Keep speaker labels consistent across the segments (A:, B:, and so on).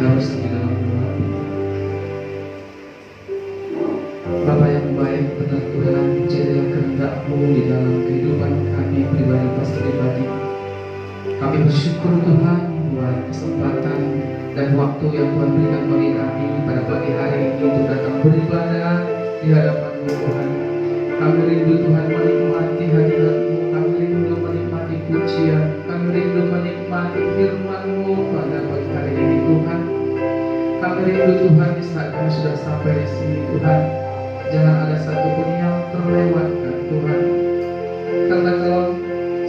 A: kita bersama di dalam doa. Bapa yang baik, benar Tuhan, jadilah kehendak-Mu di dalam kehidupan kami pribadi pribadi. Kami bersyukur Tuhan buat kesempatan dan waktu yang Tuhan berikan bagi kami pada pagi hari ini untuk datang beribadah di hadapan-Mu Tuhan. Kami rindu Tuhan menikmati hadirat-Mu, kami rindu menikmati pujian, kami rindu menikmati firman-Mu pada pagi hari ini Tuhan. Kami rindu Tuhan di saat kami sudah sampai di sini Tuhan, jangan ada satupun yang terlewatkan Tuhan. Karena kalau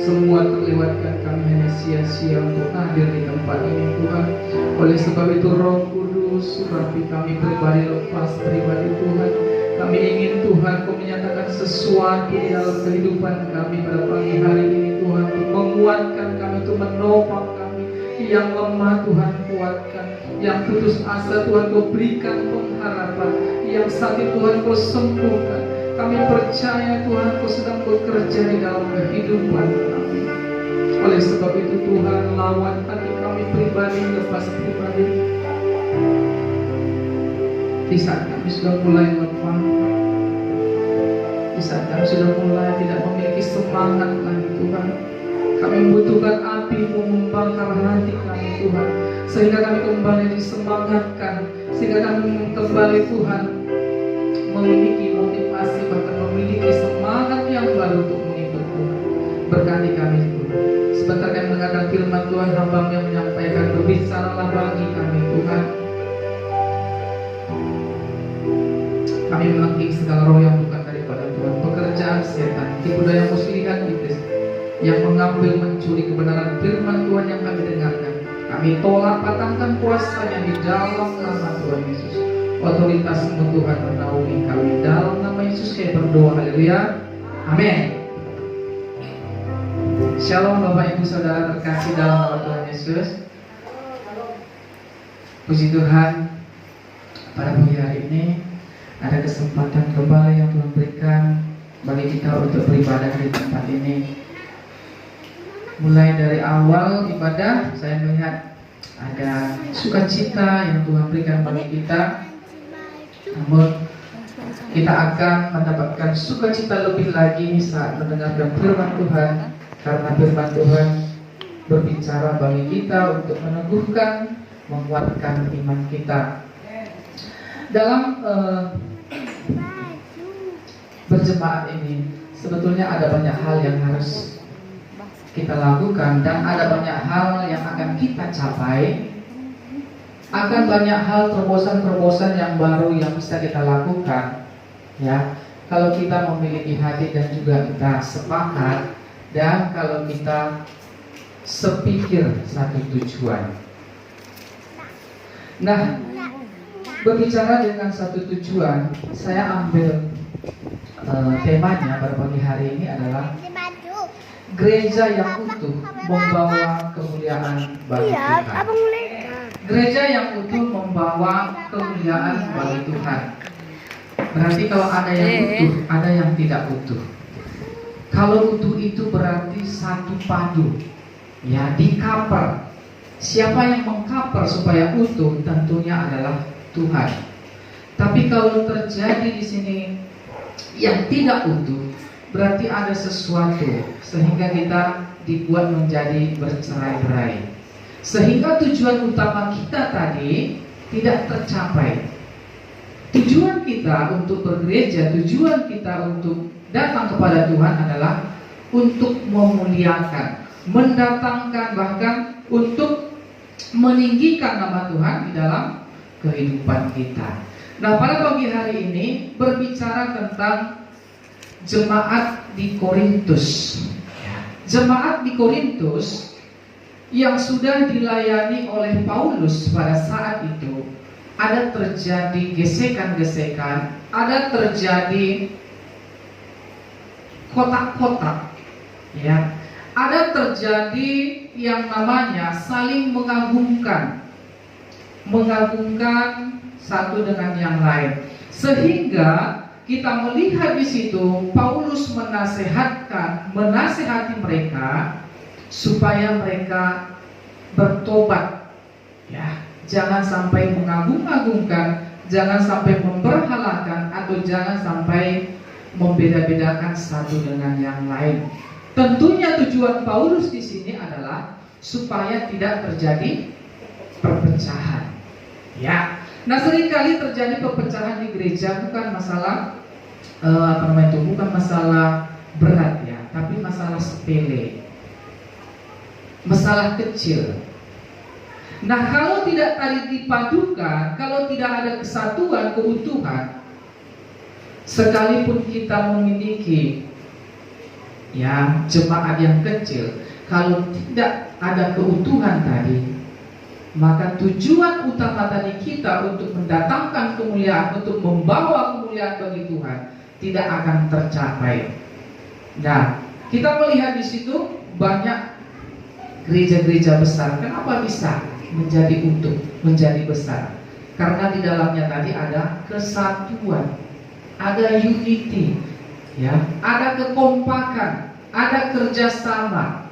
A: semua terlewatkan, kami hanya sia-sia untuk hadir di tempat ini Tuhan. Oleh sebab itu Roh Kudus, rapi kami pribadi lepas pribadi Tuhan. Kami ingin Tuhan Kau menyatakan sesuatu di dalam kehidupan kami pada pagi hari ini Tuhan, untuk menguatkan kami, untuk menopang kami yang lemah Tuhan, kuatkan yang putus asa Tuhan, Kau berikan pengharapan, yang sakit Tuhan Kau sembuhkan. Kami percaya Tuhan Kau sedang bekerja di dalam kehidupan kami. Oleh sebab itu Tuhan, lawan hati kami pribadi lepas pribadi. Di saat kami sudah mulai lemah, di saat kami sudah mulai tidak memiliki semangat lagi Tuhan, kami membutuhkan api-Mu membakar hati kami Tuhan, sehingga kami kembali disemangatkan, sehingga kami kembali Tuhan memiliki motivasi, bahkan memiliki semangat yang baru untuk mengikut Tuhan. Berkati kami Tuhan. Sebentar kami mendengarkan firman Tuhan, hamba-Mu yang menyampaikan, berbicaralah bagi kami Tuhan. Kami menangkis segala roh yang bukan daripada Tuhan, pekerjaan setan, tipu daya muslihat iblis yang mengambil, mencuri kebenaran firman Tuhan yang kami dengarkan. Kami tolak, patahkan kuasanya di dalam nama Tuhan Yesus. Otoritas-Mu Tuhan menaungi kami, dalam nama Yesus kami berdoa, haleluya, amin. Shalom Bapak Ibu Saudara terkasih dalam nama Tuhan Yesus. Puji Tuhan, pada pagi hari ini ada kesempatan kembali yang Tuhan berikan bagi kita untuk beribadah di tempat ini. Mulai dari awal ibadah, saya melihat ada sukacita yang Tuhan berikan bagi kita. Namun kita akan mendapatkan sukacita lebih lagi saat mendengarkan firman Tuhan, karena firman Tuhan berbicara bagi kita untuk meneguhkan, menguatkan iman kita. Dalam berjemaat ini sebetulnya ada banyak hal yang harus kita lakukan, dan ada banyak hal yang akan kita capai. Akan banyak hal, terobosan-terobosan yang baru yang bisa kita lakukan, ya, kalau kita memiliki hati dan juga kita sepakat, dan kalau kita sepikir satu tujuan. Nah, berbicara dengan satu tujuan, saya ambil temanya pada pagi hari ini adalah gereja yang utuh membawa kemuliaan bagi Tuhan. Gereja yang utuh membawa kemuliaan bagi Tuhan. Berarti kalau ada yang utuh, ada yang tidak utuh. Kalau utuh itu berarti satu padu, ya, dikaper. Siapa yang mengkaper supaya utuh? Tentunya adalah Tuhan. Tapi kalau terjadi di sini yang tidak utuh, berarti ada sesuatu sehingga kita dibuat menjadi bercerai-berai, sehingga tujuan utama kita tadi tidak tercapai. Tujuan kita untuk bergereja, tujuan kita untuk datang kepada Tuhan adalah untuk memuliakan, mendatangkan, bahkan untuk meninggikan nama Tuhan di dalam kehidupan kita. Nah, pada pagi hari ini berbicara tentang jemaat di Korintus. Jemaat di Korintus yang sudah dilayani oleh Paulus pada saat itu, ada terjadi gesekan-gesekan, ada terjadi kotak-kotak, ya, ada terjadi yang namanya saling mengagungkan satu dengan yang lain, sehingga kita melihat di situ Paulus menasehati mereka supaya mereka bertobat, ya, jangan sampai mengagung-agungkan, jangan sampai memberhalakan, atau jangan sampai membeda-bedakan satu dengan yang lain. Tentunya tujuan Paulus di sini adalah supaya tidak terjadi perpecahan. Ya, nah seringkali terjadi perpecahan di gereja bukan masalah bukan masalah berat ya, tapi masalah sepele, masalah kecil. Nah, kalau tidak tadi dipadukan, kalau tidak ada kesatuan, keutuhan, sekalipun kita memiliki ya jemaat yang kecil, kalau tidak ada keutuhan tadi, maka tujuan utama tadi kita untuk mendatangkan kemuliaan, untuk membawa kemuliaan bagi Tuhan, tidak akan tercapai. Nah, kita melihat di situ banyak gereja-gereja besar. Kenapa bisa menjadi utuh, menjadi besar? Karena di dalamnya tadi ada kesatuan, ada unity, ya, ada kekompakan, ada kerjasama.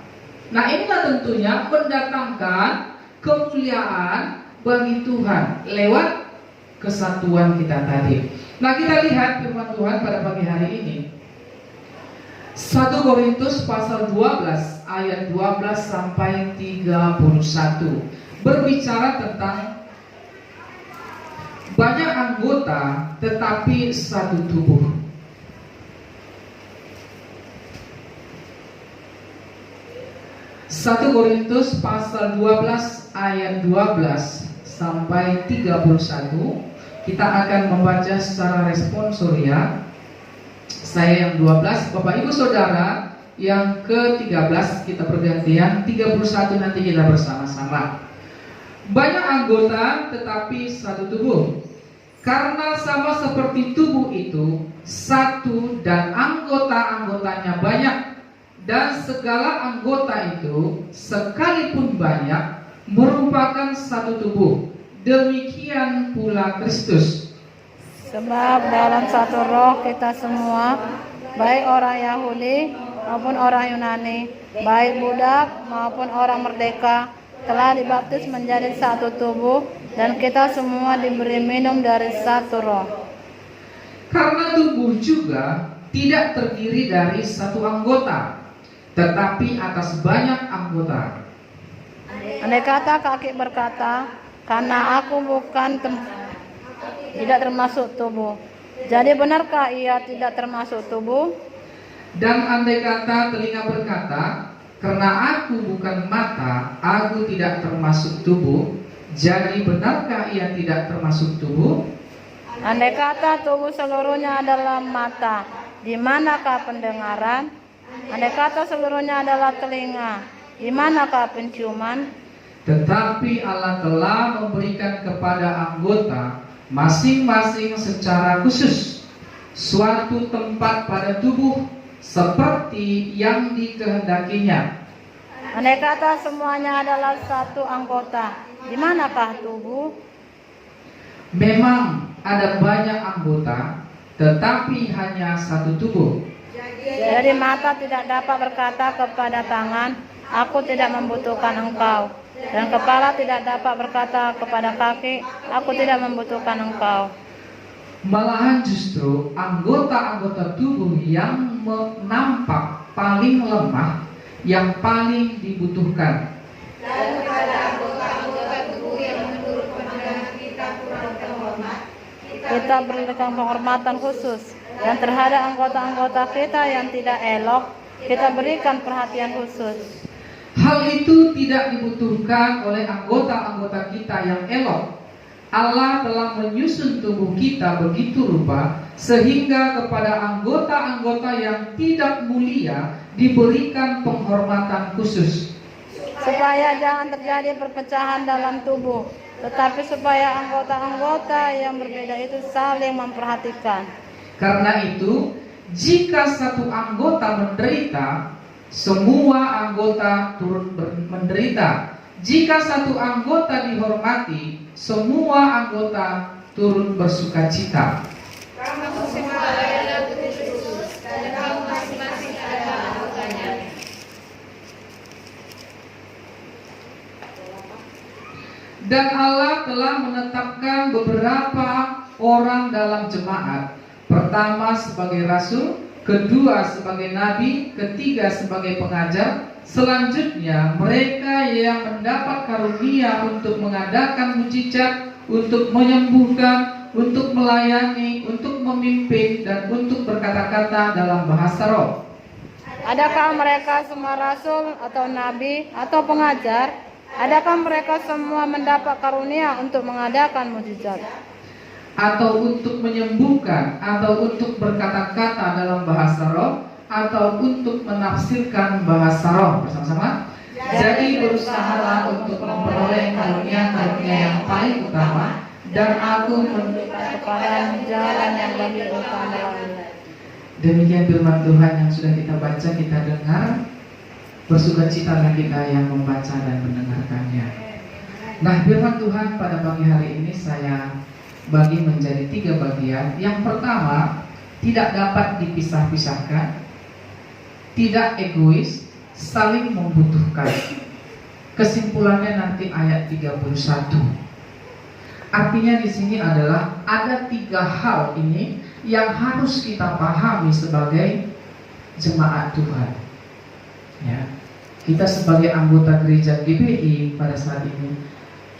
A: Nah, inilah tentunya mendatangkan kemuliaan bagi Tuhan lewat kesatuan kita tadi. Nah, kita lihat firman Tuhan pada pagi hari ini. 1 Korintus pasal 12 ayat 12 sampai 31 berbicara tentang banyak anggota tetapi satu tubuh. Satu Korintus pasal 12 ayat 12 sampai 31. Kita akan membaca secara responsoria. Saya yang 12, Bapak Ibu Saudara yang ke-13 kita bergantian, 31 nanti kita bersama-sama. Banyak anggota tetapi satu tubuh. Karena sama seperti tubuh itu satu dan anggota-anggotanya banyak, dan segala anggota itu sekalipun banyak merupakan satu tubuh. Demikian pula Kristus.
B: Sebab dalam satu roh kita semua, baik orang Yahudi maupun orang Yunani, baik budak maupun orang merdeka, telah dibaptis menjadi satu tubuh, dan kita semua diberi minum dari satu roh.
A: Karena tubuh juga tidak terdiri dari satu anggota, tetapi atas banyak anggota.
B: Andai kata kaki berkata, karena aku tidak termasuk tubuh, jadi benarkah ia tidak termasuk tubuh?
A: Dan andai kata telinga berkata, karena aku bukan mata, aku tidak termasuk tubuh, jadi benarkah ia tidak termasuk tubuh?
B: Andai kata tubuh seluruhnya adalah mata, di manakah pendengaran? Andai kata seluruhnya adalah telinga, di manakah penciuman?
A: Tetapi Allah telah memberikan kepada anggota masing-masing secara khusus suatu tempat pada tubuh seperti yang dikehendakinya.
B: Andai kata semuanya adalah satu anggota, di manakah tubuh?
A: Memang ada banyak anggota, tetapi hanya satu tubuh.
B: Jadi mata tidak dapat berkata kepada tangan, aku tidak membutuhkan engkau. Dan kepala tidak dapat berkata kepada kaki, aku tidak membutuhkan engkau.
A: Malahan justru anggota-anggota tubuh yang nampak paling lemah, yang paling dibutuhkan.
B: Dan kepada anggota-anggota tubuh yang menurut pandangan kita kurang terhormat, kita berikan penghormatan khusus. Dan terhadap anggota-anggota kita yang tidak elok, kita berikan perhatian khusus.
A: Hal itu tidak dibutuhkan oleh anggota-anggota kita yang elok. Allah telah menyusun tubuh kita begitu rupa sehingga kepada anggota-anggota yang tidak mulia diberikan penghormatan khusus.
B: Supaya jangan terjadi perpecahan dalam tubuh, tetapi supaya anggota-anggota yang berbeda itu saling memperhatikan.
A: Karena itu, jika satu anggota menderita, semua anggota turut menderita. Jika satu anggota dihormati, semua anggota turut bersukacita.
B: Kamu semua adalah tubuh Kristus, dan kamu masing-masing adalah anggotanya.
A: Dan Allah telah menetapkan beberapa orang dalam jemaat. Pertama sebagai rasul, kedua sebagai nabi, ketiga sebagai pengajar. Selanjutnya mereka yang mendapat karunia untuk mengadakan mujizat, untuk menyembuhkan, untuk melayani, untuk memimpin, dan untuk berkata-kata dalam bahasa roh.
B: Adakah mereka semua rasul atau nabi atau pengajar? Adakah mereka semua mendapat karunia untuk mengadakan mujizat?
A: Atau untuk menyembuhkan, atau untuk berkata-kata dalam bahasa roh, atau untuk menafsirkan bahasa roh? Bersama-sama. Jadi berusahalah untuk memperoleh karunia-karunia yang paling utama, dan aku menunjukkan
B: Kepada jalan yang lebih utama.
A: Demikian firman Tuhan yang sudah kita baca, kita dengar. Bersukacitalah kita yang membaca dan mendengarkannya. Nah, firman Tuhan pada pagi hari ini saya bagi menjadi 3 bagian. Yang pertama, tidak dapat dipisah-pisahkan, tidak egois, saling membutuhkan. Kesimpulannya nanti ayat 31. Artinya di sini adalah ada 3 hal ini yang harus kita pahami sebagai jemaat Tuhan. Ya, kita sebagai anggota gereja GBI pada saat ini,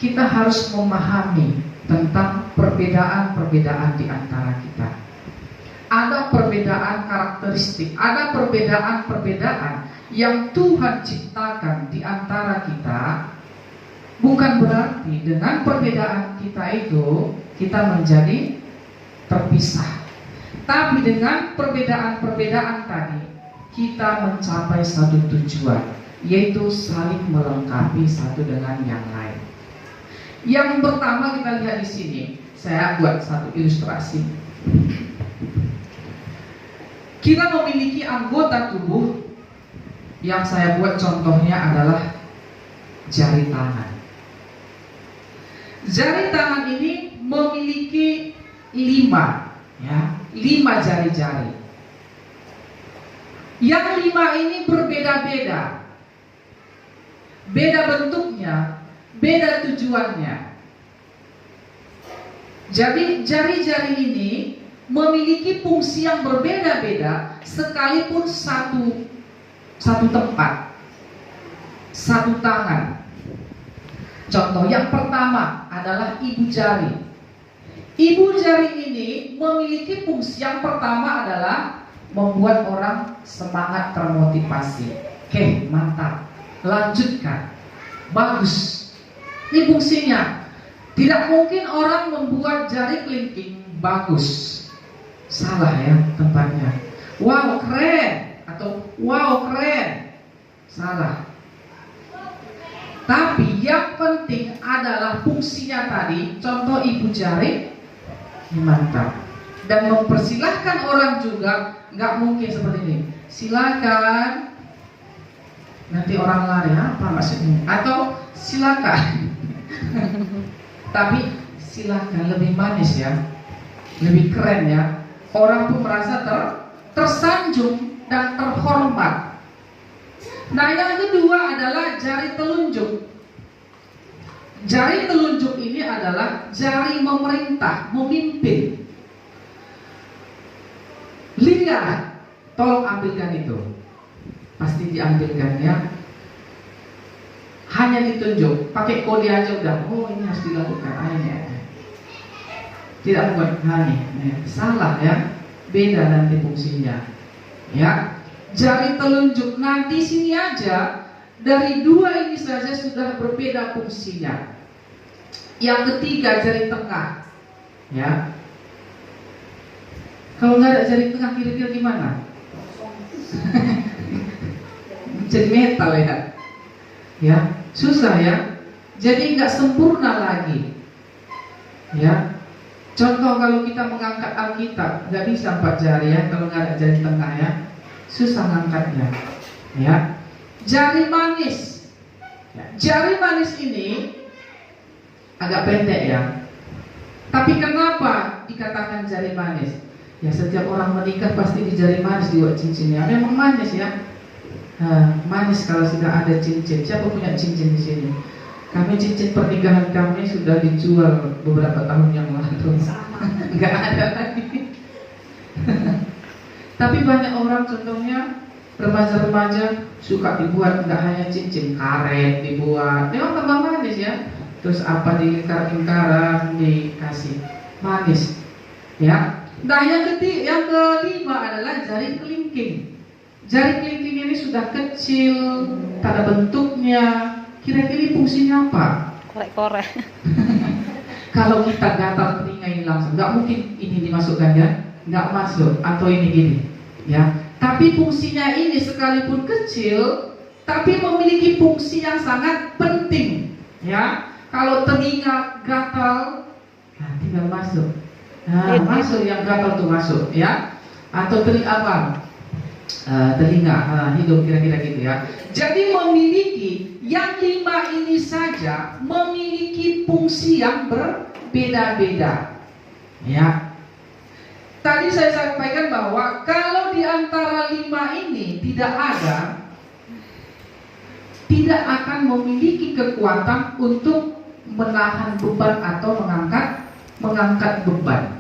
A: kita harus memahami tentang perbedaan-perbedaan di antara kita. Ada perbedaan karakteristik, ada perbedaan-perbedaan yang Tuhan ciptakan di antara kita. Bukan berarti dengan perbedaan kita itu kita menjadi terpisah. Tapi dengan perbedaan-perbedaan tadi kita mencapai satu tujuan, yaitu saling melengkapi satu dengan yang lain. Yang pertama kita lihat di sini, saya buat satu ilustrasi. Kita memiliki anggota tubuh yang saya buat contohnya adalah jari tangan. Jari tangan ini memiliki 5 jari-jari. Yang 5 ini berbeda-beda, beda bentuknya, beda tujuannya. Jadi jari-jari ini memiliki fungsi yang berbeda-beda, sekalipun satu tempat, satu tangan. Contoh yang pertama adalah ibu jari. Ibu jari ini memiliki fungsi yang pertama adalah membuat orang semangat, termotivasi. Oke, mantap, lanjutkan, bagus. Ini fungsinya. Tidak mungkin orang membuat jari kelingking bagus, salah ya tempatnya. Wow keren, atau wow keren, salah. Tapi yang penting adalah fungsinya tadi. Contoh ibu jari, mantap. Dan mempersilahkan orang juga. Nggak mungkin seperti ini, silakan, nanti orang lari, apa maksudnya? Atau silakan. Tapi silakan lebih manis ya, lebih keren ya. Orang pun merasa tersanjung dan terhormat. Nah, yang kedua adalah jari telunjuk. Jari telunjuk ini adalah jari memerintah, memimpin. Lihat, tolong ambilkan itu. Pasti diambilkan ya. Hanya ditunjuk, pakai kode aja udah. Oh, ini harus dilakukan. Akhirnya tidak membuat salah ya. Beda nanti fungsinya. Ya, jari telunjuk nanti sini aja. Dari 2 ini saja sudah berbeda fungsinya. Yang ketiga jari tengah. Ya. Kalau nggak ada jari tengah kira-kira gimana? Jadi metal ya. Ya, susah ya. Jadi nggak sempurna lagi. Ya. Contoh kalau kita mengangkat Alkitab, nggak bisa 4 jari ya. Kalau nggak ada jari tengah ya, susah ngangkatnya. Ya. Jari manis. Ya. Jari manis ini agak pendek ya. Tapi kenapa dikatakan jari manis? Ya, setiap orang menikah pasti di jari manis dibuat cincinnya. Memang manis ya. Manis kalau sudah ada cincin. Siapa punya cincin di sini? Kami cincin pernikahan kami sudah dijual beberapa tahun yang lalu. Nggak ada lagi. Tapi banyak orang contohnya remaja-remaja suka dibuat nggak hanya cincin, karet dibuat. Memang tambah manis ya. Terus apa dilingkar-lingkaran dikasih manis, ya. Nah yang kelima adalah jari kelingking. Jari kelingking ini sudah kecil, tak ada bentuknya. Kira-kira fungsinya apa?
B: Korek-korek.
A: Kalau kita gatal telinga ini langsung, nggak mungkin ini dimasukkan ya, nggak masuk. Atau ini gini, ya. Tapi fungsinya ini sekalipun kecil, tapi memiliki fungsi yang sangat penting, ya. Kalau telinga gatal, nah tinggal masuk. Nah, masuk yang gatal tuh masuk, ya. Atau telinga apa? Telinga, hidung kira-kira gitu ya. Jadi memiliki yang 5 ini saja memiliki fungsi yang berbeda-beda. Ya. Tadi saya sampaikan bahwa kalau di antara 5 ini tidak ada, tidak akan memiliki kekuatan untuk menahan beban atau mengangkat beban.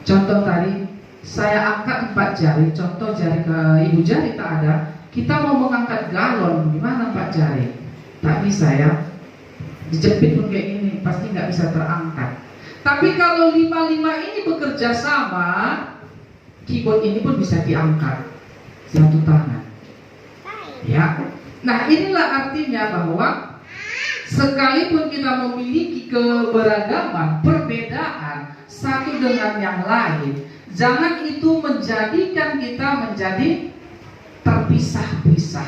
A: Contoh tadi saya angkat 4 jari, contoh jari ke ibu jari tak ada. Kita mau mengangkat galon, gimana 4 jari? Tak bisa ya. Dijepit pun kayak gini, pasti nggak bisa terangkat. Tapi kalau 5 ini bekerja sama, keyboard ini pun bisa diangkat 1 tangan. Ya. Nah inilah artinya bahwa sekalipun kita memiliki keberagaman, perbedaan satu dengan yang lain, jangan itu menjadikan kita menjadi terpisah-pisah,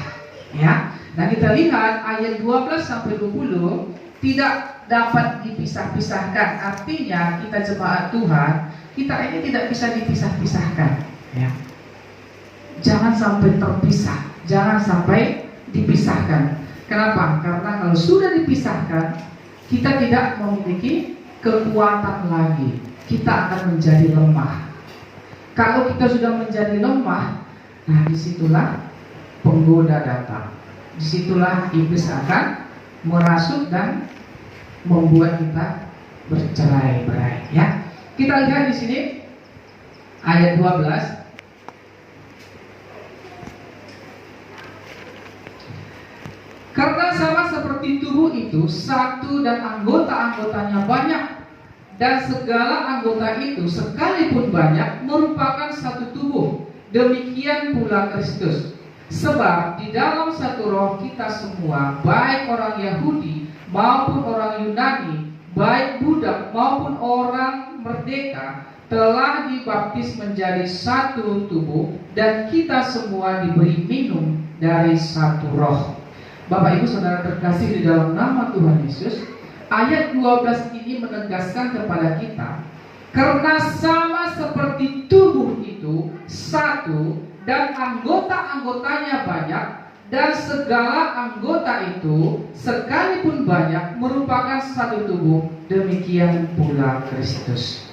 A: ya. Nah kita lihat ayat 12 sampai 20 tidak dapat dipisah-pisahkan. Artinya kita jemaat Tuhan, kita ini tidak bisa dipisah-pisahkan, ya. Jangan sampai terpisah, jangan sampai dipisahkan. Kenapa? Karena kalau sudah dipisahkan, kita tidak memiliki kekuatan lagi. Kita akan menjadi lemah. Kalau kita sudah menjadi lemah, nah disitulah penggoda datang. Disitulah iblis akan merasuk dan membuat kita bercerai-berai. Ya, kita lihat di sini ayat 12. Karena sama seperti tubuh itu satu dan anggota-anggotanya banyak, dan segala anggota itu sekalipun banyak merupakan satu tubuh, demikian pula Kristus. Sebab di dalam satu roh kita semua, baik orang Yahudi maupun orang Yunani, baik budak maupun orang merdeka, telah dibaptis menjadi satu tubuh, dan kita semua diberi minum dari satu roh. Bapak Ibu Saudara terkasih di dalam nama Tuhan Yesus, ayat 12 ini menegaskan kepada kita, karena sama seperti tubuh itu satu dan anggota-anggotanya banyak, dan segala anggota itu sekalipun banyak merupakan satu tubuh, demikian pula Kristus.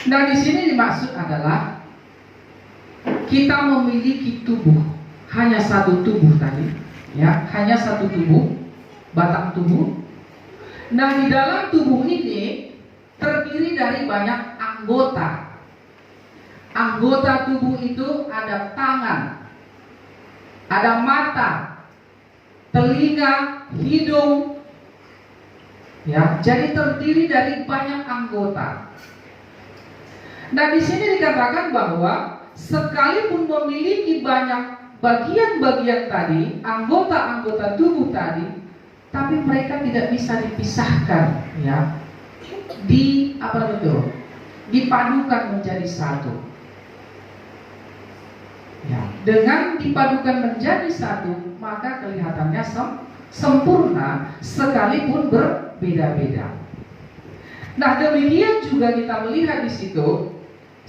A: Nah di sini dimaksud adalah kita memiliki tubuh, hanya satu tubuh tadi. Ya, hanya satu tubuh, batang tubuh. Nah, di dalam tubuh ini terdiri dari banyak anggota. Anggota tubuh itu ada tangan, ada mata, telinga, hidung. Ya, jadi terdiri dari banyak anggota. Nah, di sini dikatakan bahwa sekalipun memiliki banyak bagian-bagian tadi, anggota-anggota tubuh tadi, tapi mereka tidak bisa dipisahkan, ya. Dipadukan menjadi satu. Ya, dengan dipadukan menjadi satu, maka kelihatannya sempurna sekalipun berbeda-beda. Nah, demikian juga kita melihat di situ.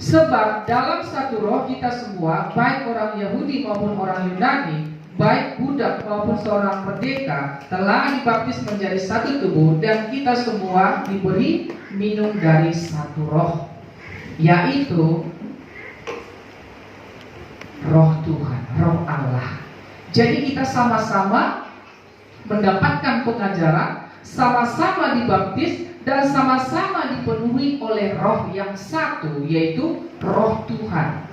A: Sebab dalam satu roh kita semua, baik orang Yahudi maupun orang Yunani, baik budak maupun seorang merdeka, telah dibaptis menjadi satu tubuh, dan kita semua diberi minum dari satu roh, yaitu roh Tuhan, roh Allah. Jadi kita sama-sama mendapatkan pengajaran, sama-sama dibaptis, dan sama-sama dipenuhi oleh roh yang satu, yaitu roh Tuhan,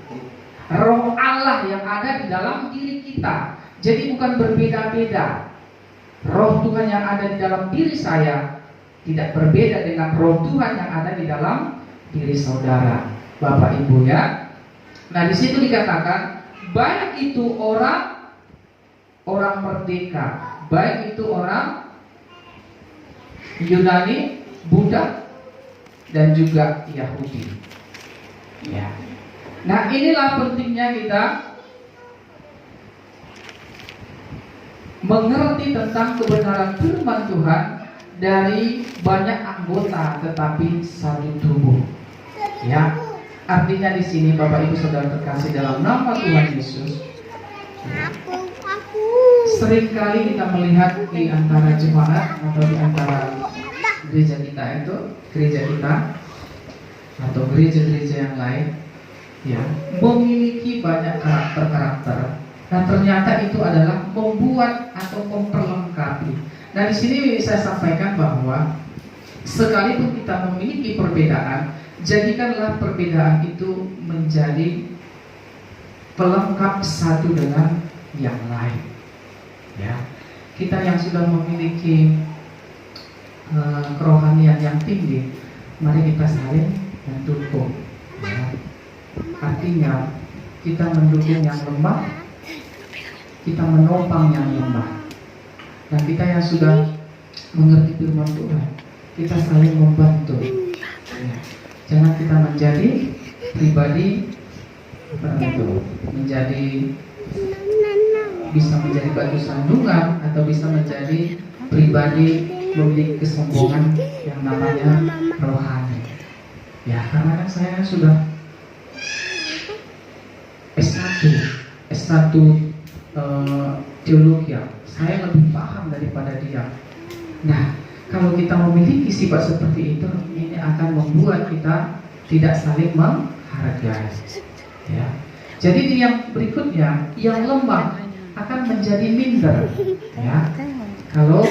A: roh Allah yang ada di dalam diri kita. Jadi bukan berbeda-beda. Roh Tuhan yang ada di dalam diri saya tidak berbeda dengan roh Tuhan yang ada di dalam diri saudara, Bapak Ibu ya. Nah, di situ dikatakan baik itu orang merdeka, baik itu orang Yunani, Buddha, dan juga Yahudi. Ya. Nah, inilah pentingnya kita mengerti tentang kebenaran firman Tuhan dari banyak anggota tetapi satu tubuh. Ya. Artinya di sini Bapak Ibu Saudara terkasih dalam nama Tuhan Yesus, seringkali kita melihat di antara jemaat atau di antara gereja kita atau gereja-gereja yang lain, ya, memiliki banyak karakter-karakter, dan ternyata itu adalah membuat atau memperlengkapi. Nah, di sini saya sampaikan bahwa sekalipun kita memiliki perbedaan, jadikanlah perbedaan itu menjadi pelengkap satu dengan yang lain. Ya, kita yang sudah memiliki kerohanian yang tinggi, mari kita saling mendukung. Ya. Artinya kita mendukung yang lemah, kita menopang yang lemah. Dan kita yang sudah mengerti firman Tuhan, kita saling membantu. Ya. Jangan kita menjadi pribadi bisa menjadi batu sandungan atau bisa menjadi pribadi memiliki kesombongan yang namanya rohani. Ya, karena kan saya sudah S1 teologi, saya lebih paham daripada dia. Nah, kalau kita memiliki sifat seperti itu, ini akan membuat kita tidak saling menghargai. Ya. Jadi di yang berikutnya, yang lemah akan menjadi minder. Ya. Kalau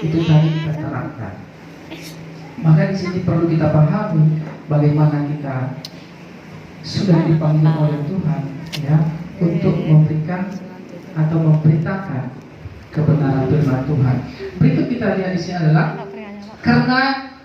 A: itu tadi kita terapkan, maka di sini perlu kita pahami bagaimana kita sudah dipanggil oleh Tuhan, ya, untuk memberikan atau memberitakan kebenaran firman Tuhan. Berikut kita lihat di sini adalah karena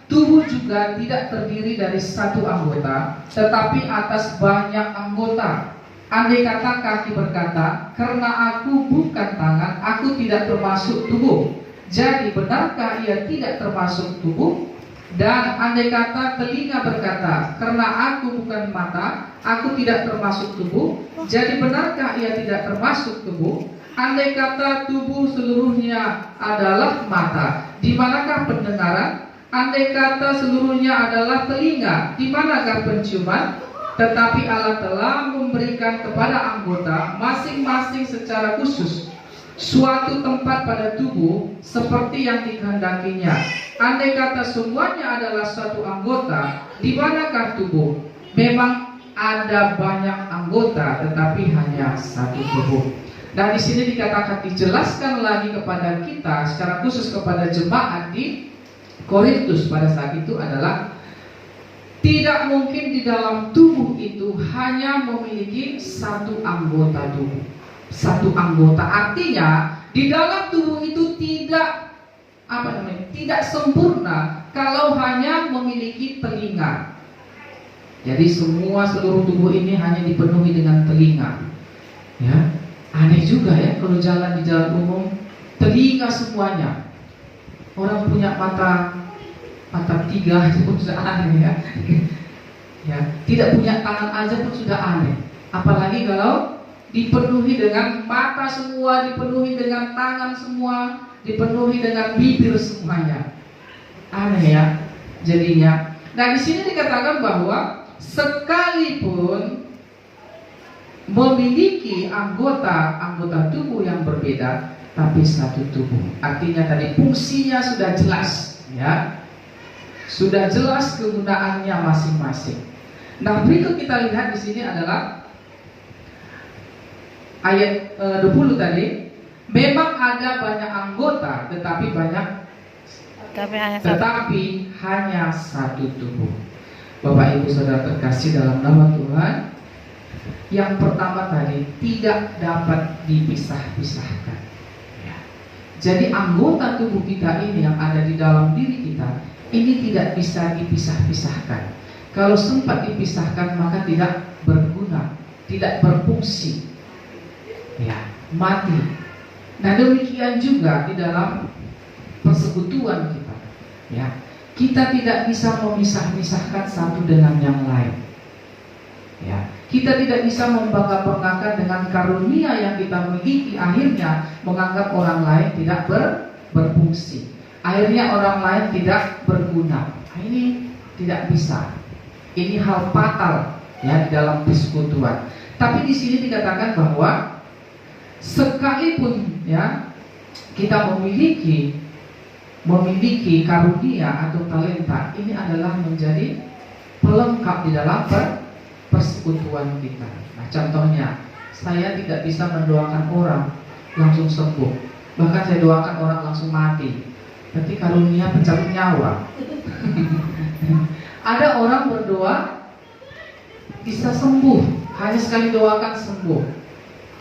A: tubuh juga tidak terdiri dari satu anggota, tetapi atas banyak anggota. Andai kata kaki berkata, karena aku bukan tangan, aku tidak termasuk tubuh. Jadi benarkah ia tidak termasuk tubuh? Dan andai kata telinga berkata, karena aku bukan mata, aku tidak termasuk tubuh. Jadi benarkah ia tidak termasuk tubuh? Andai kata tubuh seluruhnya adalah mata, di manakah pendengaran? Andai kata seluruhnya adalah telinga, di manakah penciuman? Tetapi Allah telah memberikan kepada anggota masing-masing secara khusus suatu tempat pada tubuh seperti yang dikehendakinya. Andai kata semuanya adalah suatu anggota, di manakah tubuh? Memang ada banyak anggota, tetapi hanya satu tubuh. Nah, di sini dikatakan, dijelaskan lagi kepada kita secara khusus kepada jemaat di Korintus pada saat itu adalah tidak mungkin di dalam tubuh itu hanya memiliki satu anggota tubuh. Satu anggota artinya di dalam tubuh itu tidak sempurna kalau hanya memiliki telinga. Jadi seluruh tubuh ini hanya dipenuhi dengan telinga. Ya, aneh juga ya kalau jalan di jalan umum telinga semuanya. Orang punya mata 3 aja pun sudah aneh ya. Ya, tidak punya tangan aja pun sudah aneh. Apalagi kalau dipenuhi dengan mata semua, dipenuhi dengan tangan semua, dipenuhi dengan bibir semuanya. Aneh ya jadinya. Nah, di sini dikatakan bahwa sekalipun memiliki anggota tubuh yang berbeda, tapi satu tubuh. Artinya tadi fungsinya sudah jelas, ya. Sudah jelas kegunaannya masing-masing. Nah, berikut kita lihat di sini adalah ayat 20 tadi. Memang ada banyak anggota, tetapi hanya satu tubuh. Bapak Ibu Saudara terkasih dalam nama Tuhan, yang pertama tadi tidak dapat dipisah-pisahkan. Ya. Jadi anggota tubuh kita ini yang ada di dalam diri kita ini tidak bisa dipisah-pisahkan. Kalau sempat dipisahkan maka tidak berguna, tidak berfungsi, ya, mati. Nah demikian juga di dalam persekutuan kita, ya, kita tidak bisa memisah-misahkan satu dengan yang lain. Ya, kita tidak bisa membangga-banggakan dengan karunia yang kita miliki, akhirnya menganggap orang lain tidak berfungsi. Akhirnya orang lain tidak berguna. Nah, ini tidak bisa. Ini hal fatal ya di dalam persekutuan. Tapi di sini dikatakan bahwa sekalipun ya kita memiliki karunia atau talenta, ini adalah menjadi pelengkap di dalam persekutuan kita. Nah, contohnya, saya tidak bisa mendoakan orang langsung sembuh. Bahkan saya doakan orang langsung mati. Berarti karunia pencabut nyawa. Ada orang berdoa bisa sembuh, hanya sekali doakan sembuh.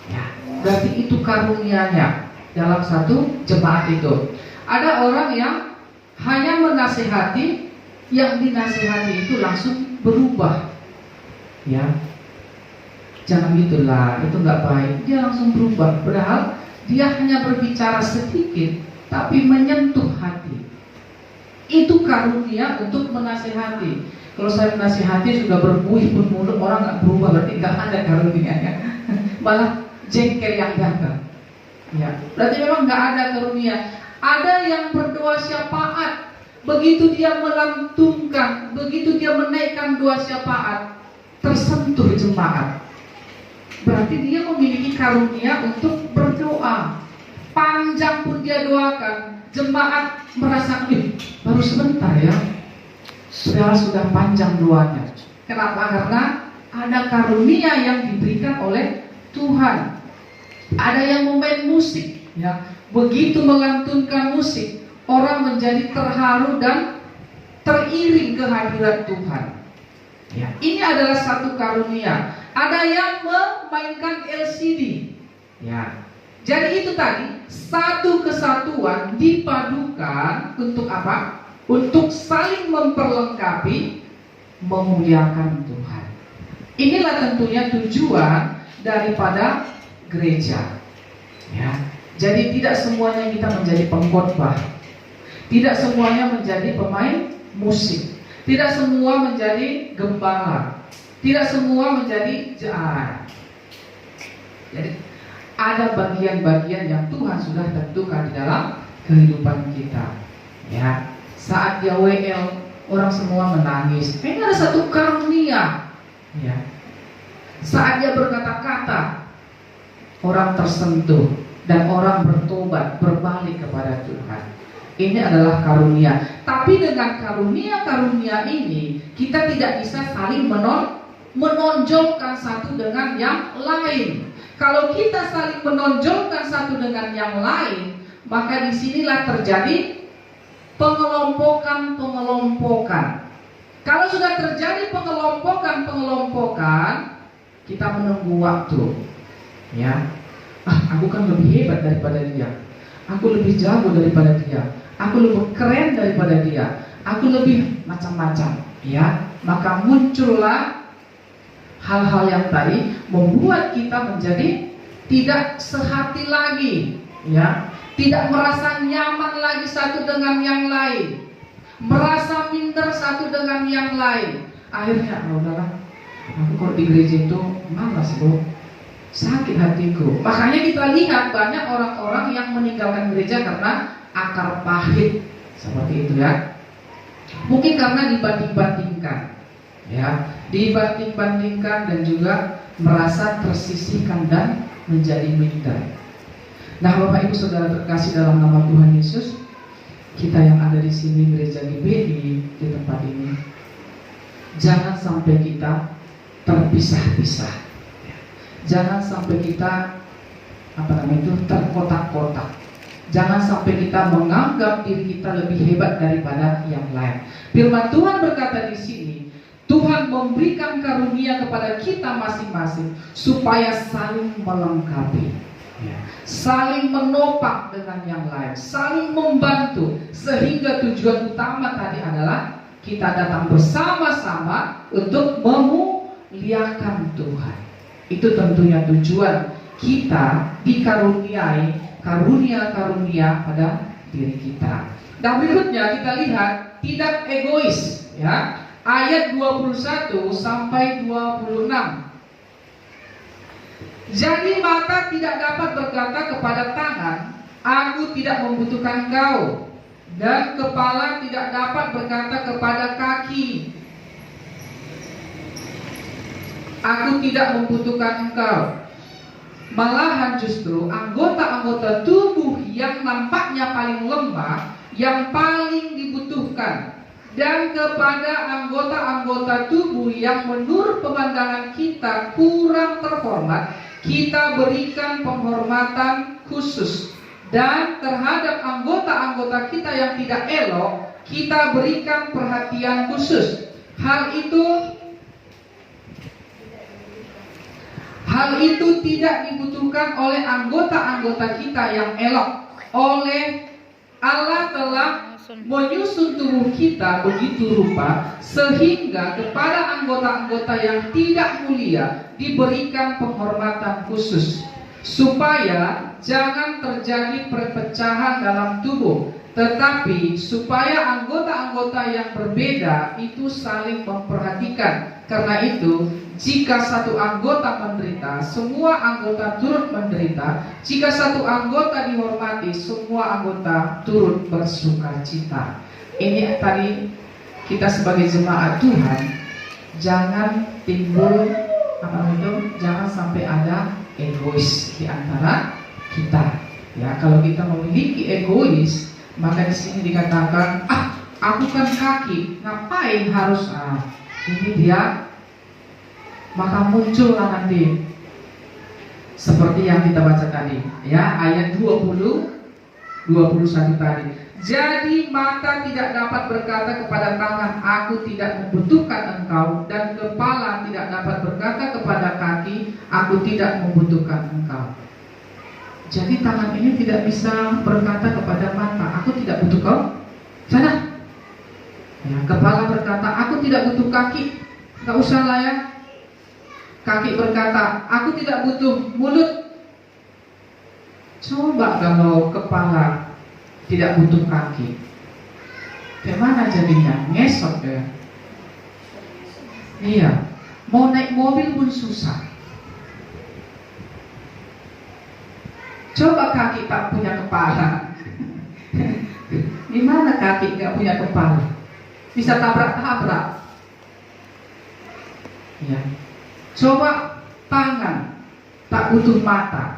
A: Ya, berarti itu karunianya dalam satu jemaat itu. Ada orang yang hanya menasihati, yang dinasihati itu langsung berubah. Ya, jangan gitulah, itu nggak baik. Dia langsung berubah, padahal dia hanya berbicara sedikit, tapi menyentuh hati. Itu karunia untuk menasihati. Kalau saya menasihati sudah berbuih pun mulut orang nggak berubah, berarti nggak ada karunianya. Malah jengkel yang datang. Ya, berarti memang nggak ada karunia. Ada yang berdoa syafaat, begitu dia melantunkan, begitu dia menaikkan doa syafaat, tersentuh jemaat. Berarti dia memiliki karunia untuk berdoa. Panjang pun dia doakan, jemaat merasa, baru sebentar ya, sudah panjang doanya. Kenapa? Karena ada karunia yang diberikan oleh Tuhan. Ada yang memain musik, ya, begitu melantunkan musik, orang menjadi terharu dan teriring kehadiran Tuhan. Ya, ini adalah satu karunia. Ada yang memainkan LCD, ya. Jadi itu tadi satu kesatuan dipadukan untuk apa? Untuk saling memperlengkapi, memuliakan Tuhan. Inilah tentunya tujuan daripada gereja. Ya. Jadi tidak semuanya kita menjadi pengkhotbah, tidak semuanya menjadi pemain musik, tidak semua menjadi gembala, tidak semua menjadi jemaat. Jadi ada bagian-bagian yang Tuhan sudah tentukan di dalam kehidupan kita. Ya, saat dia WL, orang semua menangis. Ini ada satu karunia. Ya. Saat dia berkata-kata, orang tersentuh dan orang bertobat, berbalik kepada Tuhan. Ini adalah karunia. Tapi dengan karunia-karunia ini, kita tidak bisa saling menonjolkan satu dengan yang lain. Kalau kita saling menonjolkan satu dengan yang lain, maka disinilah terjadi pengelompokan. Kalau sudah terjadi pengelompokan, kita menunggu waktu. Ya, aku kan lebih hebat daripada dia, aku lebih jago daripada dia, aku lebih keren daripada dia, aku lebih macam-macam. Ya, maka muncullah hal-hal yang tadi membuat kita menjadi tidak sehati lagi, ya, tidak merasa nyaman lagi satu dengan yang lain, merasa minder satu dengan yang lain. Akhirnya, udahlah, aku kalau di gereja itu malas bro, sakit hatiku. Makanya kita lihat banyak orang-orang yang meninggalkan gereja karena akar pahit seperti itu ya. Mungkin karena dibanding-bandingkan, ya, dibanding-bandingkan dan juga merasa tersisihkan dan menjadi minder. Nah, Bapak Ibu Saudara terkasih dalam nama Tuhan Yesus, kita yang ada di sini gereja GBI di tempat ini, jangan sampai kita terpisah-pisah. Jangan sampai kita terkotak-kotak. Jangan sampai kita menganggap diri kita lebih hebat daripada yang lain. Firman Tuhan berkata di sini, Tuhan memberikan karunia kepada kita masing-masing supaya saling melengkapi, saling menopang dengan yang lain, saling membantu, sehingga tujuan utama tadi adalah kita datang bersama-sama untuk memuliakan Tuhan. Itu tentunya tujuan kita dikaruniai karunia-karunia pada diri kita. Nah, berikutnya kita lihat tidak egois, ya. Ayat 21 sampai 26. Jadi mata tidak dapat berkata kepada tangan, aku tidak membutuhkan engkau, dan kepala tidak dapat berkata kepada kaki, aku tidak membutuhkan engkau. Malahan justru anggota-anggota tubuh yang nampaknya paling lemah yang paling dibutuhkan, dan kepada anggota-anggota tubuh yang menurut pemandangan kita kurang terhormat kita berikan penghormatan khusus, dan terhadap anggota-anggota kita yang tidak elok kita berikan perhatian khusus. Hal itu tidak dibutuhkan oleh anggota-anggota kita yang elok. Oleh Allah telah menyusun tubuh kita begitu rupa sehingga kepada anggota-anggota yang tidak mulia diberikan penghormatan khusus, supaya jangan terjadi perpecahan dalam tubuh, tetapi supaya anggota-anggota yang berbeda itu saling memperhatikan. Karena itu, jika satu anggota menderita, semua anggota turut menderita. Jika satu anggota dihormati, semua anggota turut bersukacita. Ini tadi kita sebagai jemaat Tuhan, jangan timbul jangan sampai ada egois di antara kita. Ya, kalau kita memiliki egois, maka di sini dikatakan, aku kan kaki, ngapain harus ini dia, maka muncullah nanti seperti yang kita baca tadi, ya, ayat 21 tadi. Jadi mata tidak dapat berkata kepada tangan, aku tidak membutuhkan engkau, dan kepala tidak dapat berkata kepada kaki, aku tidak membutuhkan engkau. Jadi tangan ini tidak bisa berkata kepada mata, aku tidak butuh kau, sana. Ya, kepala berkata, aku tidak butuh kaki, gak usah lah ya. Kaki berkata, aku tidak butuh mulut. Coba kalau kepala tidak butuh kaki, bagaimana jadinya? Ngesot ya. Iya, mau naik mobil pun susah. Coba kaki tak punya kepala. Gimana kaki nggak punya kepala? Bisa tabrak-tabrak. Ya. Coba tangan tak butuh mata.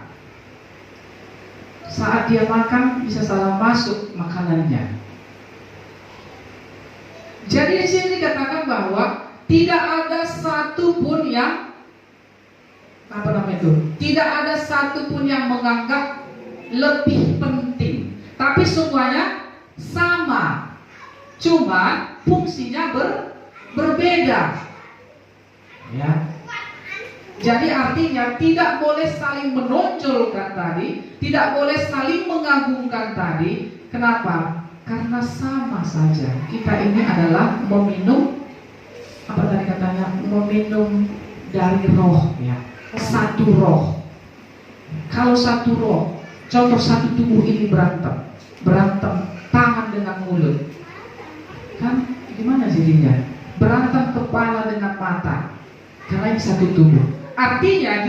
A: Saat dia makan bisa salah masuk makanannya. Jadi di sini dikatakan bahwa tidak ada satu pun yang tidak ada satu pun yang menganggap lebih penting, tapi semuanya sama, cuma fungsinya berbeda. Ya. Jadi artinya tidak boleh saling menonjolkan tadi, tidak boleh saling mengagungkan tadi. Kenapa? Karena sama saja. Kita ini adalah meminum, meminum dari roh, ya. Satu roh. Kalau satu roh, contoh satu tubuh ini berantem tangan dengan mulut, kan gimana jadinya? Berantem kepala dengan mata, karena ini satu tubuh. Artinya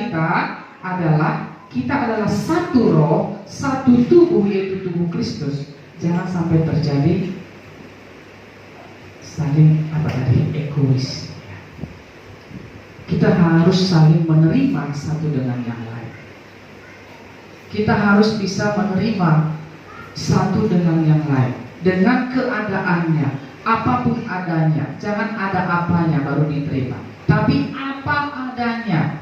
A: kita adalah satu roh, satu tubuh, yaitu tubuh Kristus. Jangan sampai terjadi saling egois. Kita harus saling menerima satu dengan yang lain. Kita harus bisa menerima satu dengan yang lain, dengan keadaannya, apapun adanya. Jangan ada apanya baru diterima, tapi apa adanya.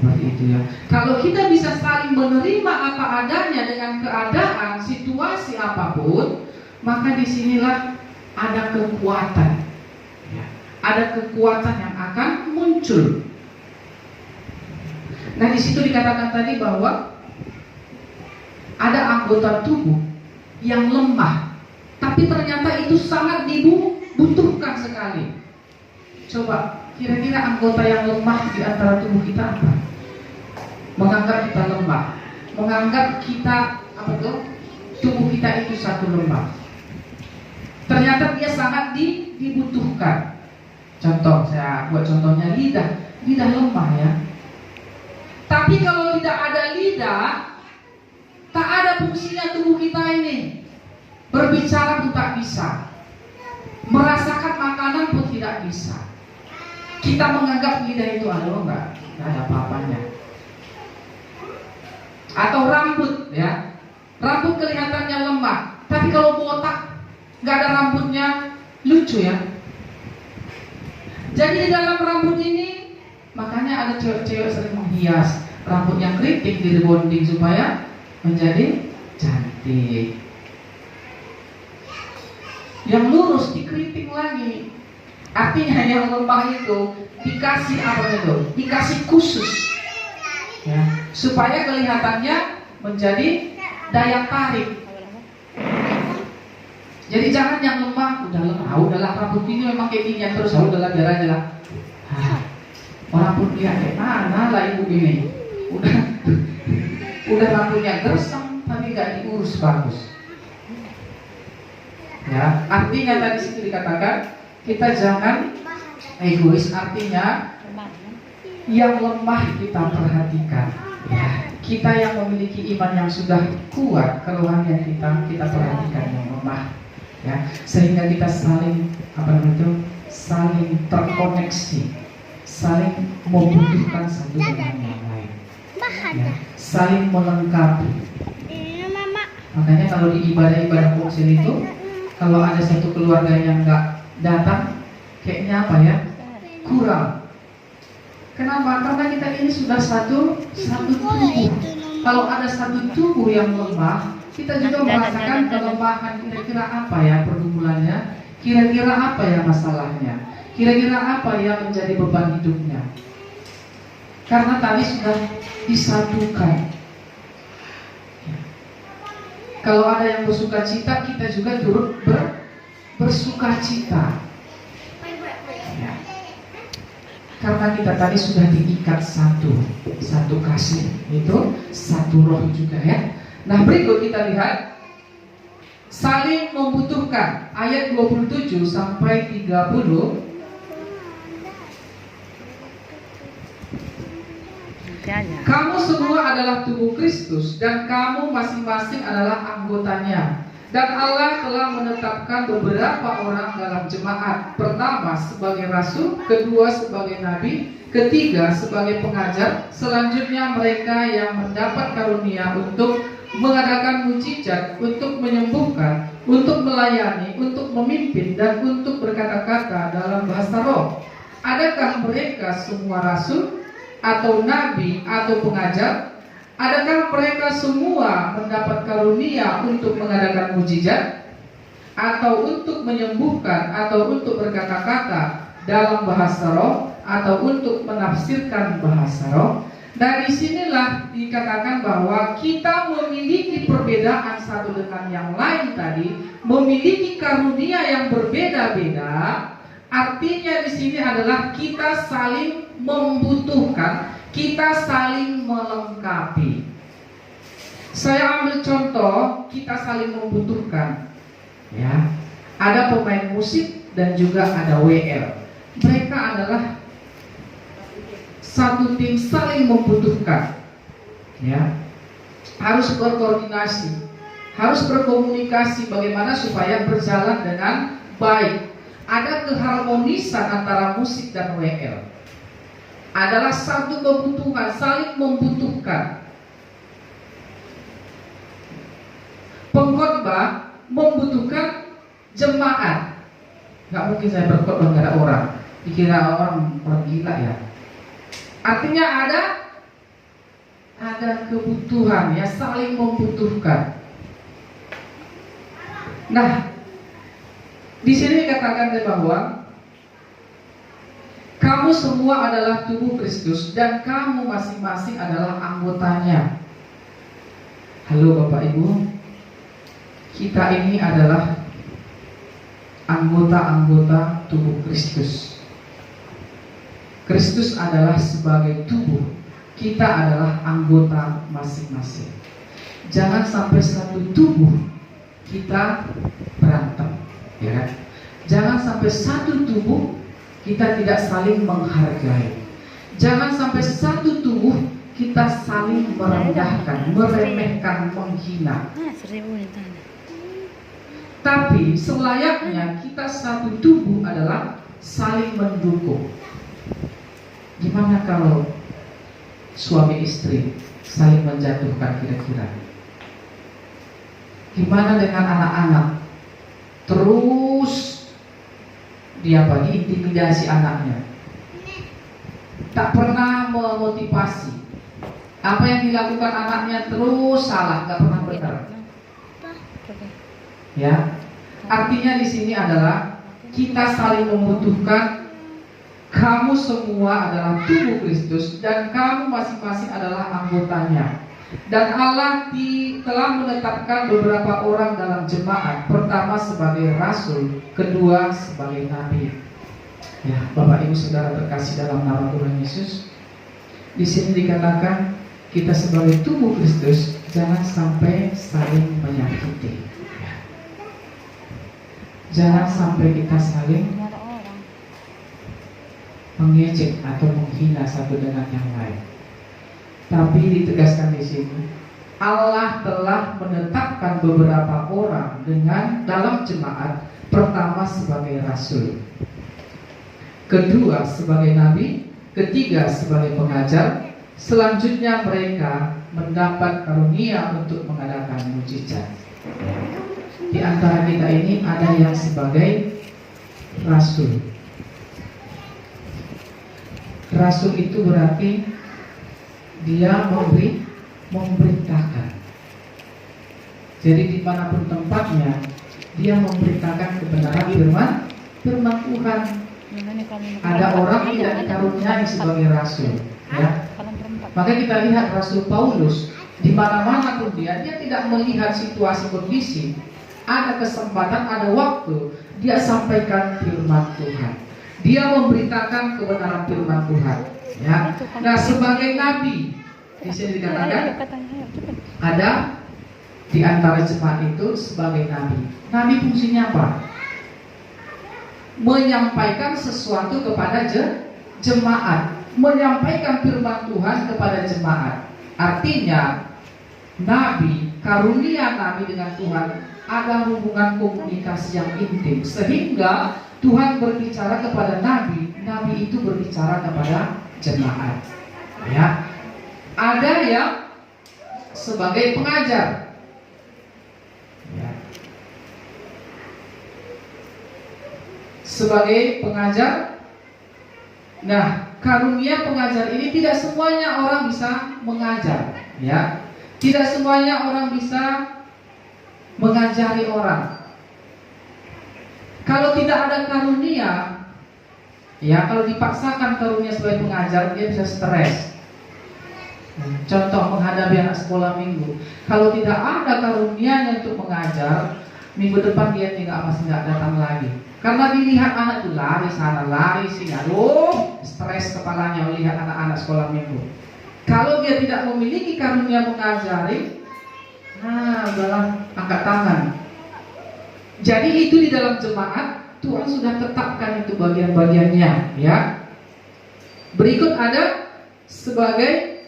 A: Seperti itu ya. Kalau kita bisa saling menerima apa adanya dengan keadaan, situasi apapun, maka disinilah ada kekuatan. Ya. Ada kekuatan yang akan muncul. Nah, di situ dikatakan tadi bahwa ada anggota tubuh yang lemah, tapi ternyata itu sangat dibutuhkan sekali. Coba, kira-kira anggota yang lemah di antara tubuh kita apa? Menganggap kita lemah, menganggap kita tubuh kita itu satu lemah. Ternyata dia sangat dibutuhkan. Contoh, saya buat contohnya lidah lemah ya. Tapi kalau tidak ada lidah, tak ada fungsinya tubuh kita ini. Berbicara pun tak bisa, merasakan makanan pun tidak bisa. Kita menganggap lidah itu enggak ada apa-apanya. Atau rambut ya, rambut kelihatannya lemah, tapi kalau botak nggak ada rambutnya, lucu ya. Jadi di dalam rambut ini, makanya ada cewek-cewek sering menghias rambutnya keriting, di rebonding supaya menjadi cantik. Yang lurus dikeriting lagi. Artinya yang lemah itu dikasih apa itu? Dikasih khusus, ya, supaya kelihatannya menjadi daya tarik. Jadi jangan yang lemah, udahlah rambut ini memang kayak gini terus, udahlah biar aja lah. Orang pun lihat kayak mana lah ibu ini, udah rambutnya gersang tapi nggak diurus bagus. Ya, artinya tadi situ dikatakan kita jangan egois, artinya yang lemah kita perhatikan. Ya, kita yang memiliki iman yang sudah kuat, keluhannya kita perhatikan yang lemah. Ya, sehingga kita saling saling terkoneksi, saling membutuhkan satu dengan yang lain. Ya, saling melengkapi. Makanya kalau di ibadah-ibadah konsil itu, kalau ada satu keluarga yang nggak datang, kayaknya apa ya? Kurang. Kenapa? Karena kita ini sudah satu tubuh. Kalau ada satu tubuh yang lemah, kita juga merasakan kelemahan. Kira-kira apa ya pergumulannya? Kira-kira apa ya masalahnya? Kira-kira apa yang menjadi beban hidupnya? Karena tadi sudah disatukan. Kalau ada yang bersuka cita, kita juga turut bersuka cita. Ya. Karena kita tadi sudah diikat satu kasih, itu satu roh juga ya. Nah, berikut kita lihat saling membutuhkan ayat 27 sampai 30. Kamu semua adalah tubuh Kristus dan kamu masing-masing adalah anggotanya. Dan Allah telah menetapkan beberapa orang dalam jemaat. Pertama sebagai rasul, kedua sebagai nabi, ketiga sebagai pengajar, selanjutnya mereka yang mendapat karunia untuk mengadakan mujizat, untuk menyembuhkan, untuk melayani, untuk memimpin, dan untuk berkata-kata dalam bahasa roh. Adakah mereka semua rasul, atau nabi, atau pengajar? Adakah mereka semua mendapat karunia untuk mengadakan mujizat, atau untuk menyembuhkan, atau untuk berkata-kata dalam bahasa roh, atau untuk menafsirkan bahasa roh? Dari sinilah dikatakan bahwa kita memiliki perbedaan satu dengan yang lain tadi, memiliki karunia yang berbeda-beda. Artinya di sini adalah kita saling membutuhkan, kita saling melengkapi. Saya ambil contoh, kita saling membutuhkan. Ya, ada pemain musik dan juga ada WL. Mereka adalah satu tim, saling membutuhkan. Ya, harus berkoordinasi, harus berkomunikasi bagaimana supaya berjalan dengan baik. Ada keharmonisan antara musik dan WL. Adalah satu kebutuhan, saling membutuhkan. Pengkhotbah membutuhkan jemaat. Gak mungkin saya berkhotbah nggak ada orang. Dikira orang gila ya. Artinya ada ada kebutuhan, ya, saling membutuhkan. Nah, di sini dikatakan bahwa kamu semua adalah tubuh Kristus dan kamu masing-masing adalah anggotanya. Halo Bapak Ibu, kita ini adalah anggota-anggota tubuh Kristus. Kristus adalah sebagai tubuh, kita adalah anggota masing-masing. Jangan sampai satu tubuh kita berantem, ya kan? Jangan sampai satu tubuh kita tidak saling menghargai. Jangan sampai satu tubuh kita saling merendahkan, meremehkan, menghina. Tapi selayaknya kita satu tubuh adalah saling mendukung. Gimana kalau suami istri saling menjatuhkan kira-kira? Gimana dengan anak-anak? Terus diintimidasi anaknya, tak pernah memotivasi. Apa yang dilakukan anaknya terus salah, nggak pernah benar. Ya, artinya di sini adalah kita saling membutuhkan. Kamu semua adalah tubuh Kristus dan kamu masing-masing adalah anggotanya. Dan Allah telah menetapkan beberapa orang dalam jemaat. Pertama sebagai rasul, kedua sebagai nabi. Ya, Bapak Ibu Saudara terkasih dalam nama Tuhan Yesus, di sini dikatakan kita sebagai tubuh Kristus jangan sampai saling menyakiti. Ya. Jangan sampai kita saling mengejek atau menghina satu dengan yang lain. Tapi ditegaskan di sini, Allah telah menetapkan beberapa orang dalam jemaat. Pertama sebagai rasul, kedua sebagai nabi, ketiga sebagai pengajar. Selanjutnya mereka mendapat karunia untuk mengadakan mujizat. Di antara kita ini ada yang sebagai rasul. Rasul itu berarti dia memberitakan. Jadi dimanapun tempatnya dia memberitakan kebenaran firman Tuhan. Ada orang tidak dikaruniai sebagai rasul, ya. Maka kita lihat Rasul Paulus di mana-mana pun dia tidak melihat situasi kondisi. Ada kesempatan, ada waktu dia sampaikan firman Tuhan. Dia memberitakan kebenaran firman Tuhan. Ya. Nah, sebagai nabi, di sini dikatakan ada di antara jemaat itu sebagai nabi. Nabi fungsinya apa? Menyampaikan sesuatu kepada jemaat, menyampaikan firman Tuhan kepada jemaat. Artinya, nabi, karunia nabi dengan Tuhan ada hubungan komunikasi yang intim, sehingga Tuhan berbicara kepada nabi, nabi itu berbicara kepada jemaat. Ya, ada yang sebagai pengajar. Ya. Sebagai pengajar. Nah, karunia pengajar ini tidak semuanya orang bisa mengajar. Ya, tidak semuanya orang bisa mengajari orang. Kalau tidak ada karunia, ya, kalau dipaksakan karunia sebagai pengajar, dia bisa stres. Contoh menghadapi anak sekolah minggu, kalau tidak ada karunianya untuk mengajar, minggu depan dia masih nggak datang lagi. Karena dilihat anak itu lari sana lari sini, aduh, stres kepalanya melihat anak-anak sekolah minggu. Kalau dia tidak memiliki karunia mengajari, nah, adalah angkat tangan. Jadi itu di dalam jemaat Tuhan sudah tetapkan itu bagian-bagiannya, ya. Berikut ada sebagai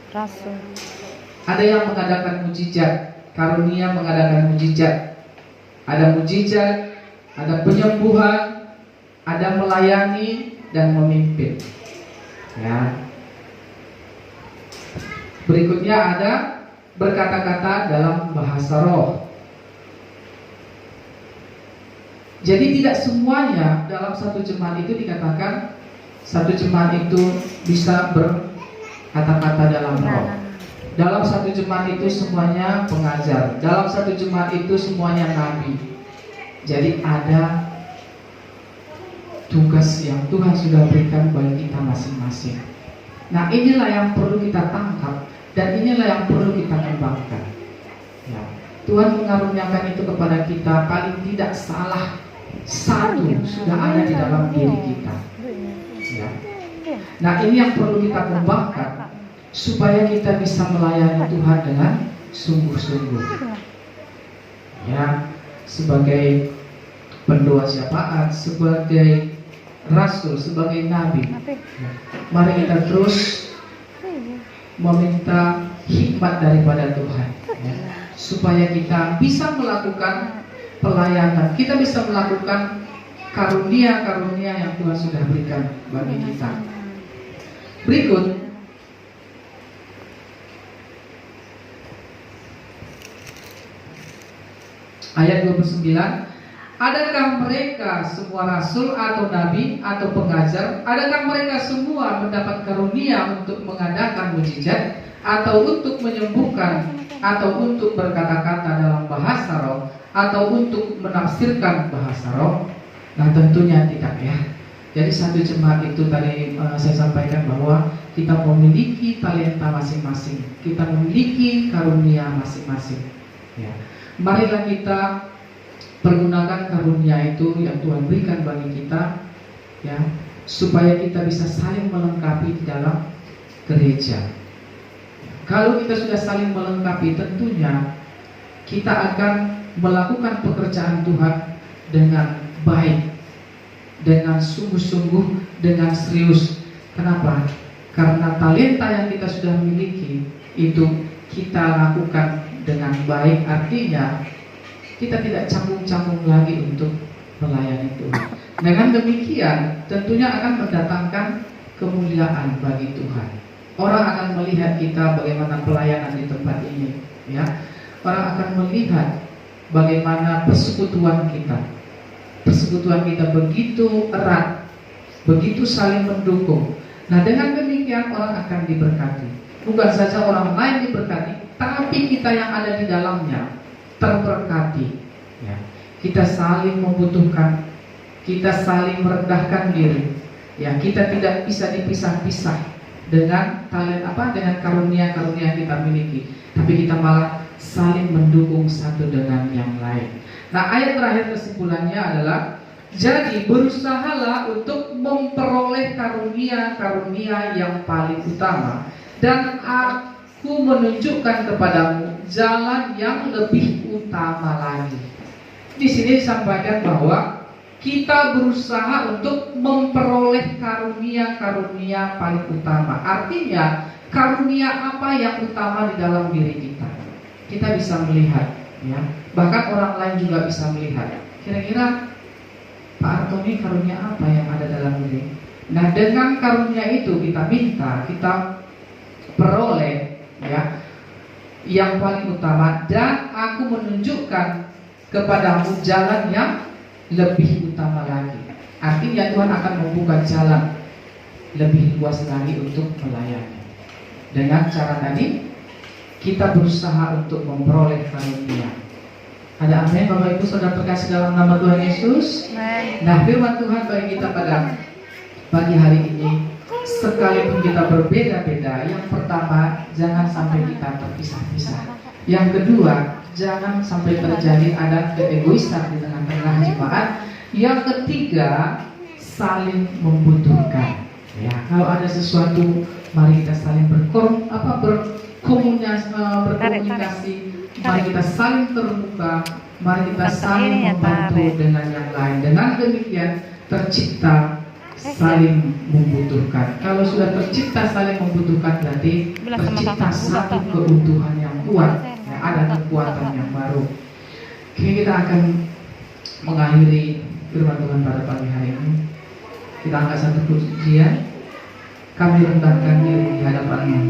B: rasul.
A: Ada yang mengadakan mujizat, karunia mengadakan mujizat. Ada mujizat, ada penyembuhan, ada melayani dan memimpin. Ya. Berikutnya ada berkata-kata dalam bahasa roh. Jadi tidak semuanya dalam satu jemaat itu dikatakan Satu jemaat itu bisa berkata-kata dalam roh. Dalam satu jemaat itu semuanya pengajar. Dalam satu jemaat itu semuanya nabi. Jadi ada tugas yang Tuhan sudah berikan bagi kita masing-masing. Nah, inilah yang perlu kita tangkap dan inilah yang perlu kita kembangkan. Ya. Tuhan mengaruniakan itu kepada kita, paling tidak salah satu sudah ada di dalam diri kita. Ya. Nah, ini yang perlu kita kembangkan supaya kita bisa melayani Tuhan dengan sungguh-sungguh. Ya, sebagai pendoa syafaat, sebagai rasul, sebagai nabi. Mari kita terus meminta hikmat daripada Tuhan, ya, supaya kita bisa melakukan pelayanan, kita bisa melakukan karunia-karunia yang Tuhan sudah berikan bagi kita. Berikut ayat 29. Adakah mereka semua rasul atau nabi atau pengajar? Adakah mereka semua mendapat karunia untuk mengadakan mujizat atau untuk menyembuhkan atau untuk berkata-kata dalam bahasa roh atau untuk menafsirkan bahasa roh? Nah, tentunya tidak, ya. Jadi satu jemaat itu tadi saya sampaikan bahwa kita memiliki talenta masing-masing, kita memiliki karunia masing-masing. Ya. Marilah kita pergunakan karunia itu yang Tuhan berikan bagi kita, ya, supaya kita bisa saling melengkapi di dalam gereja. Kalau kita sudah saling melengkapi, tentunya kita akan melakukan pekerjaan Tuhan dengan baik, dengan sungguh-sungguh, dengan serius. Kenapa? Karena talenta yang kita sudah miliki itu kita lakukan dengan baik, artinya kita tidak canggung-canggung lagi untuk melayani Tuhan. Dengan demikian tentunya akan mendatangkan kemuliaan bagi Tuhan. Orang akan melihat kita bagaimana pelayanan di tempat ini, ya. Orang akan melihat bagaimana persekutuan kita. Persekutuan kita begitu erat, begitu saling mendukung. Nah, dengan demikian orang akan diberkati. Bukan saja orang lain diberkati, tapi kita yang ada di dalamnya terberkati, ya. Kita saling membutuhkan, kita saling merendahkan diri, ya. Kita tidak bisa dipisah-pisah dengan dengan karunia-karunia yang kita miliki, tapi kita malah saling mendukung satu dengan yang lain. Nah, ayat terakhir kesimpulannya adalah, jadi berusahalah untuk memperoleh karunia-karunia yang paling utama, dan aku menunjukkan kepadamu jalan yang lebih utama lagi. Di sini disampaikan bahwa kita berusaha untuk memperoleh karunia-karunia paling utama. Artinya, karunia apa yang utama di dalam diri kita? Kita bisa melihat, ya. Bahkan orang lain juga bisa melihat. Kira-kira Pak Artoni karunia apa yang ada dalam diri? Nah, dengan karunia itu kita minta, kita peroleh, ya, yang paling utama, dan aku menunjukkan kepadamu jalan yang lebih utama lagi. Artinya Tuhan akan membuka jalan lebih luas lagi untuk melayani. Dengan cara tadi kita berusaha untuk memperoleh karunia. Ada amin, Bapak Ibu Saudara terkasih dalam nama Tuhan Yesus. Nah, firman Tuhan bagi kita pada pagi hari ini, sekalipun kita berbeda-beda, yang pertama, jangan sampai kita terpisah-pisah. Yang kedua, jangan sampai terjadi ada keegoisan di tengah-tengah jemaat. Yang ketiga, saling membutuhkan. Ya, kalau ada sesuatu, mari kita saling berkomunikasi, mari kita saling terbuka, mari kita saling membantu dengan yang lain. Dengan demikian tercipta saling membutuhkan. Kalau sudah tercipta saling membutuhkan, berarti tercipta satu keutuhan yang kuat, ya, ada kekuatan yang baru. Oke, kita akan mengakhiri firman Tuhan pada pagi hari ini. Kita angkat satu pujian. Kami rendahkan diri di hadapan-Mu.